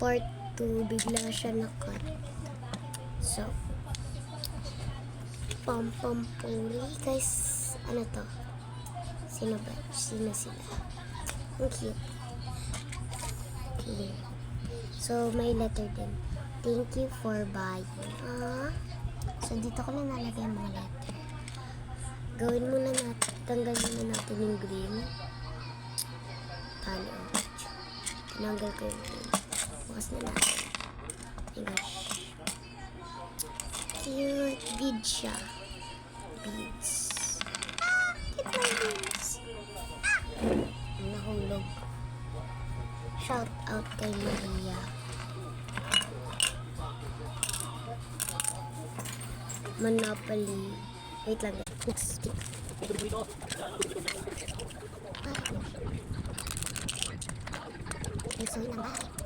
part 2, bigla siya na-cut. So, Pampampuri. Guys, ano to? Sino ba? Sino sila? Ang cute. Okay. So, may letter din. Thank you for buying. So, dito ko na nalagay ang mga letter. Gawin muna natin. Tanggalin muna natin yung green. Talo. Tinanggal ko yung green. Bukas na natin. Oh my gosh. Cute. Beads siya. Beads. Cute na beads. Nahulog. Shout out kay Maria. Monopoly. Wait lang. Next week. Ay, sorry na ba?